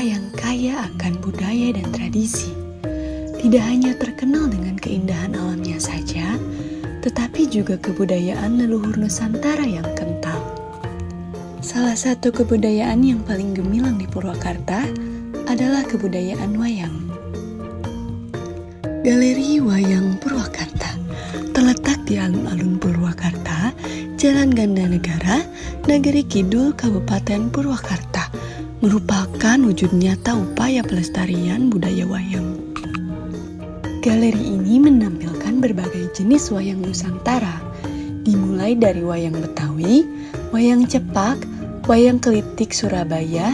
yang kaya akan budaya dan tradisi. Tidak hanya terkenal dengan keindahan alamnya saja, tetapi juga kebudayaan leluhur Nusantara yang kental. Salah satu kebudayaan yang paling gemilang di Purwakarta adalah kebudayaan wayang. Galeri Wayang Purwakarta terletak di alun-alun Purwakarta, Jalan Gandanegara, Nagari Kidul, Kabupaten Purwakarta, merupakan wujud nyata upaya pelestarian budaya wayang. Galeri ini menampilkan berbagai jenis wayang Nusantara, dimulai dari wayang Betawi, wayang cepak, wayang kelitik Surabaya,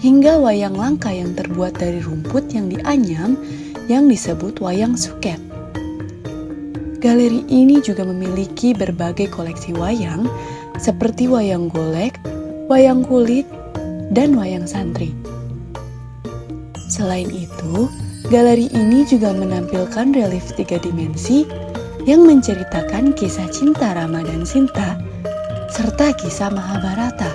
hingga wayang langka yang terbuat dari rumput yang dianyam yang disebut wayang suket. Galeri ini juga memiliki berbagai koleksi wayang seperti wayang golek, wayang kulit, dan wayang santri. Selain itu, galeri ini juga menampilkan relief 3 dimensi yang menceritakan kisah cinta Rama dan Sinta, serta kisah Mahabharata.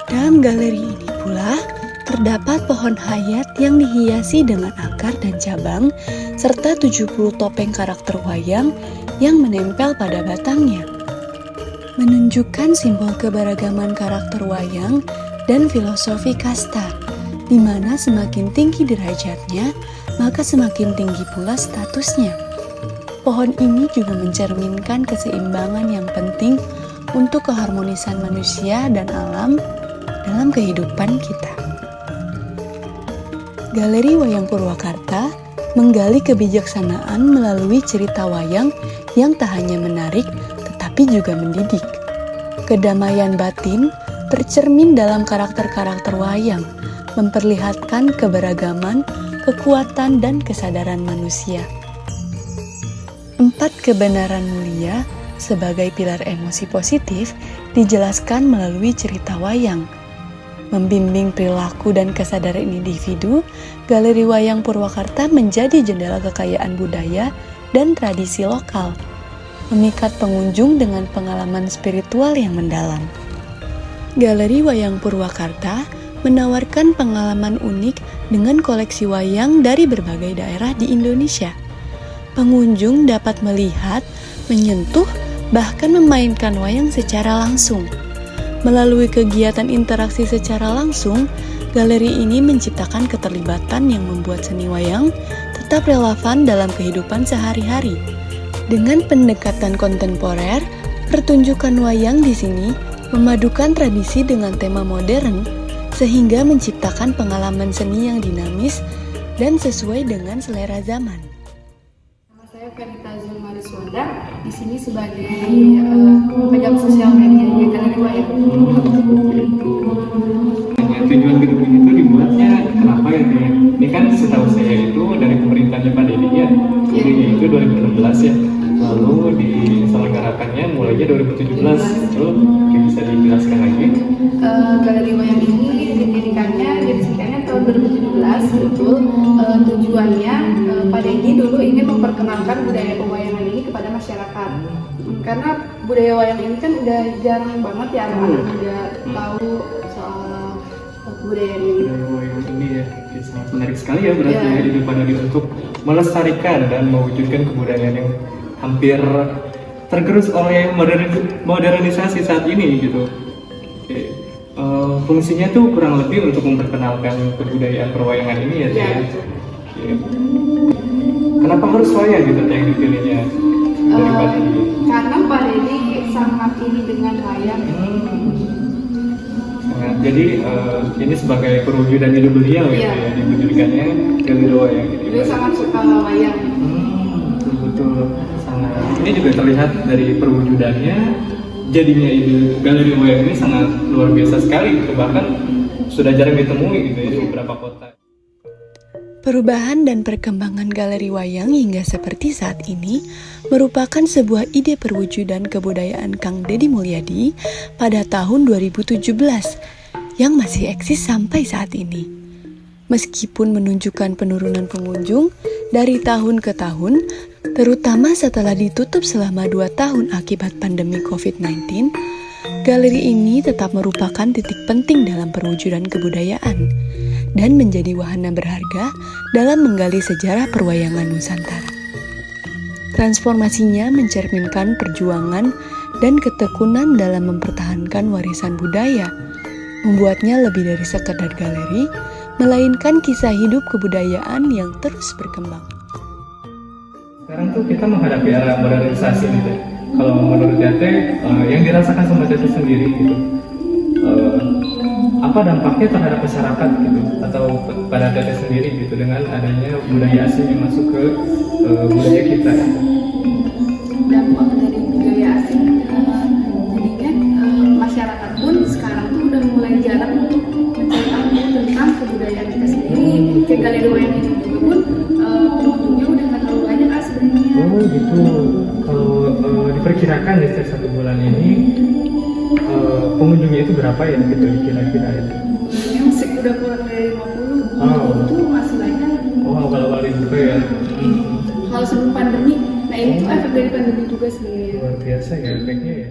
Dalam galeri ini pula, terdapat pohon hayat yang dihiasi dengan akar dan cabang, serta 70 topeng karakter wayang yang menempel pada batangnya. Menunjukkan simbol keberagaman karakter wayang dan filosofi kasta, di mana semakin tinggi derajatnya, maka semakin tinggi pula statusnya. Pohon ini juga mencerminkan keseimbangan yang penting untuk keharmonisan manusia dan alam dalam kehidupan kita. Galeri Wayang Purwakarta menggali kebijaksanaan melalui cerita wayang yang tak hanya menarik, tetapi juga mendidik. Kedamaian batin tercermin dalam karakter-karakter wayang, memperlihatkan keberagaman, kekuatan, dan kesadaran manusia. 4 kebenaran mulia sebagai pilar emosi positif dijelaskan melalui cerita wayang. Membimbing perilaku dan kesadaran individu, Galeri Wayang Purwakarta menjadi jendela kekayaan budaya dan tradisi lokal, memikat pengunjung dengan pengalaman spiritual yang mendalam. Galeri Wayang Purwakarta menawarkan pengalaman unik dengan koleksi wayang dari berbagai daerah di Indonesia. Pengunjung dapat melihat, menyentuh, bahkan memainkan wayang secara langsung. Melalui kegiatan interaksi secara langsung, galeri ini menciptakan keterlibatan yang membuat seni wayang tetap relevan dalam kehidupan sehari-hari. Dengan pendekatan kontemporer, pertunjukan wayang di sini memadukan tradisi dengan tema modern, sehingga menciptakan pengalaman seni yang dinamis dan sesuai dengan selera zaman. Saya Verita Zulmariswanda, di sini sebagai pemegang sosial medianya Galeri Wayang. Tujuan gedung ini tuh dibuatnya kenapa ya? Ini kan setahu saya itu dari pemerintahnya Pak Dedi ya, itu 2016 ya. Lalu diselenggarakannya mulainya 2017. Lalu bisa dijelaskan lagi? Galeri Wayang ini diresmikannya tahun 2017, betul. Tujuannya Pak Dedi dulu ingin memperkenalkan budaya pewayangan ini kepada masyarakat. Karena budaya wayang ini kan udah jarang banget ya anak-anak muda tahu soal budaya ini. Budaya wayang ini ya, sangat menarik sekali ya berarti ya di Pak Dedi untuk melestarikan dan mewujudkan kebudayaan yang hampir tergerus oleh modernisasi saat ini gitu. Fungsinya tuh kurang lebih untuk memperkenalkan kebudayaan perwayangan ini ya. Kenapa harus wayang gitu yang dipilihnya dari Pak Dedi? Karena Pak Dedi sangat ini dengan wayang. Jadi ini sebagai perwujudan hidup beliau ya, diwujudkannya galeri wayang. Beliau sangat suka wayang. Betul. Sangat. Ini juga terlihat dari perwujudannya. Jadinya ini galeri wayang ini sangat luar biasa sekali gitu, bahkan sudah jarang ditemui gitu ya di beberapa kota. Perubahan dan perkembangan galeri wayang hingga seperti saat ini merupakan sebuah ide perwujudan kebudayaan Kang Deddy Mulyadi pada tahun 2017 yang masih eksis sampai saat ini. Meskipun menunjukkan penurunan pengunjung dari tahun ke tahun, terutama setelah ditutup selama 2 tahun akibat pandemi COVID-19, galeri ini tetap merupakan titik penting dalam perwujudan kebudayaan. dan menjadi wahana berharga dalam menggali sejarah perwayangan Nusantara. Transformasinya mencerminkan perjuangan dan ketekunan dalam mempertahankan warisan budaya, membuatnya lebih dari sekadar galeri, melainkan kisah hidup kebudayaan yang terus berkembang. Sekarang tuh kita menghadapi era modernisasi gitu. Kalau menurut Tete, yang dirasakan sama Tete sendiri gitu, apa dampaknya terhadap masyarakat gitu, atau pada Tete sendiri gitu dengan adanya budaya asing yang masuk ke budaya kita? Gitu. Dampak dari budaya asing, jadinya masyarakat pun sekarang tuh udah mulai jarang untuk mencari tahu tentang kebudayaan kita sendiri. Kayak galeri wayang ini juga pun pengunjungnya udah nggak terlalu banyak sebenarnya. Oh gitu. Kalau diperkirakan di setiap 1 bulan ini pengunjungnya itu berapa ya gitu kira-kira itu? Yang udah kurang dari 50, itu masih banyak. Oh, awal-awal juga ya. Kalau sebelum pandemi, nah ini tuh efek dari pandemi juga sebenarnya. Luar biasa ya efeknya ya.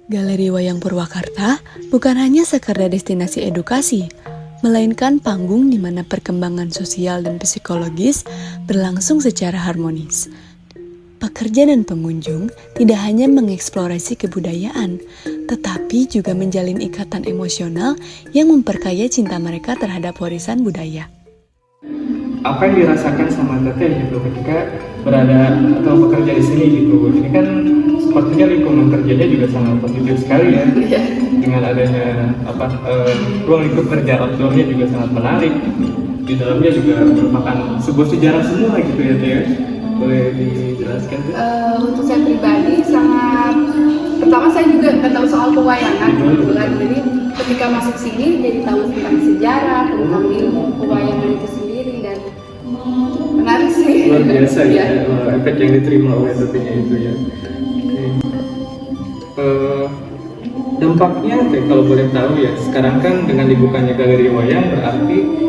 Galeri Wayang Purwakarta bukan hanya sekedar destinasi edukasi, melainkan panggung di mana perkembangan sosial dan psikologis berlangsung secara harmonis. Pekerja dan pengunjung tidak hanya mengeksplorasi kebudayaan, tetapi juga menjalin ikatan emosional yang memperkaya cinta mereka terhadap warisan budaya. Apa yang dirasakan sama Teteh gitu ketika berada atau bekerja di sini gitu? Ini kan sepertinya lingkungan kerjanya juga sangat positif sekali ya. Dengan adanya ruang lingkup kerja outdoornya juga sangat menarik. Di dalamnya juga merupakan sebuah sejarah semua gitu ya Teh. Boleh dijelaskan tuh? Untuk saya pribadi sangat, pertama saya juga nggak tahu soal pewayangan kebetulan, jadi ketika masuk sini jadi tahu tentang sejarah, tentang ilmu pewayangan itu sendiri, dan menarik sih. Luar biasa ya, efek yang diterima oleh Tetehnya itu ya. Dampaknya kalau boleh tahu ya, sekarang kan dengan dibukanya galeri wayang berarti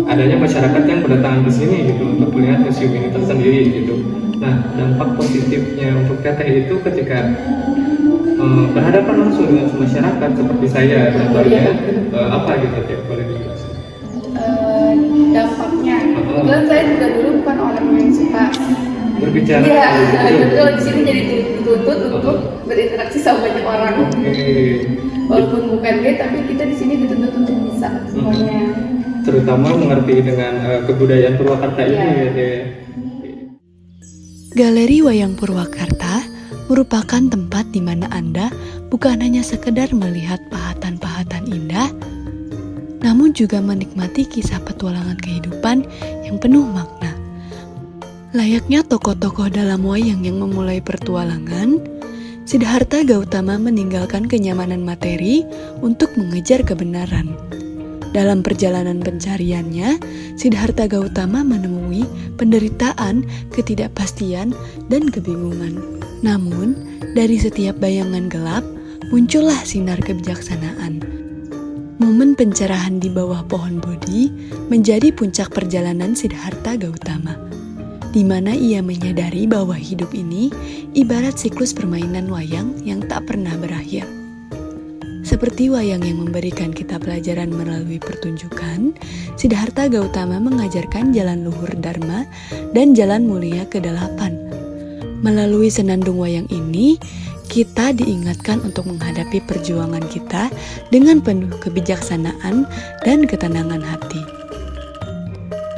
adanya masyarakat yang berdatangan ke sini gitu untuk melihat museum ini tersendiri gitu. Nah, dampak positifnya untuk Teteh itu ketika berhadapan langsung dengan masyarakat seperti saya contohnya, apa gitu Teh, boleh dijelaskan? Dampaknya, kebetulan saya juga dulu bukan orang yang suka Berbicara. Iya, betul, di sini jadi dituntut untuk berinteraksi sama banyak orang. Walaupun bukan gay, tapi kita di sini dituntut untuk bisa semuanya. Terutama mengerti dengan kebudayaan Purwakarta ini ya Teh. Galeri Wayang Purwakarta merupakan tempat di mana Anda bukan hanya sekedar melihat pahatan-pahatan indah, namun juga menikmati kisah petualangan kehidupan yang penuh makna. Layaknya tokoh-tokoh dalam wayang yang memulai pertualangan, Siddhartha Gautama meninggalkan kenyamanan materi untuk mengejar kebenaran. Dalam perjalanan pencariannya, Siddhartha Gautama menemui penderitaan, ketidakpastian, dan kebingungan. Namun, dari setiap bayangan gelap, muncullah sinar kebijaksanaan. Momen pencerahan di bawah pohon Bodhi menjadi puncak perjalanan Siddhartha Gautama, di mana ia menyadari bahwa hidup ini ibarat siklus permainan wayang yang tak pernah berakhir. Seperti wayang yang memberikan kita pelajaran melalui pertunjukan, Siddhartha Gautama mengajarkan jalan luhur Dharma dan jalan mulia ke-8. Melalui senandung wayang ini, kita diingatkan untuk menghadapi perjuangan kita dengan penuh kebijaksanaan dan ketenangan hati.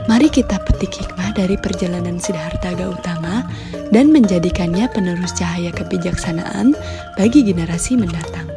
Mari kita petik hikmah dari perjalanan Siddhartha Gautama dan menjadikannya penerus cahaya kebijaksanaan bagi generasi mendatang.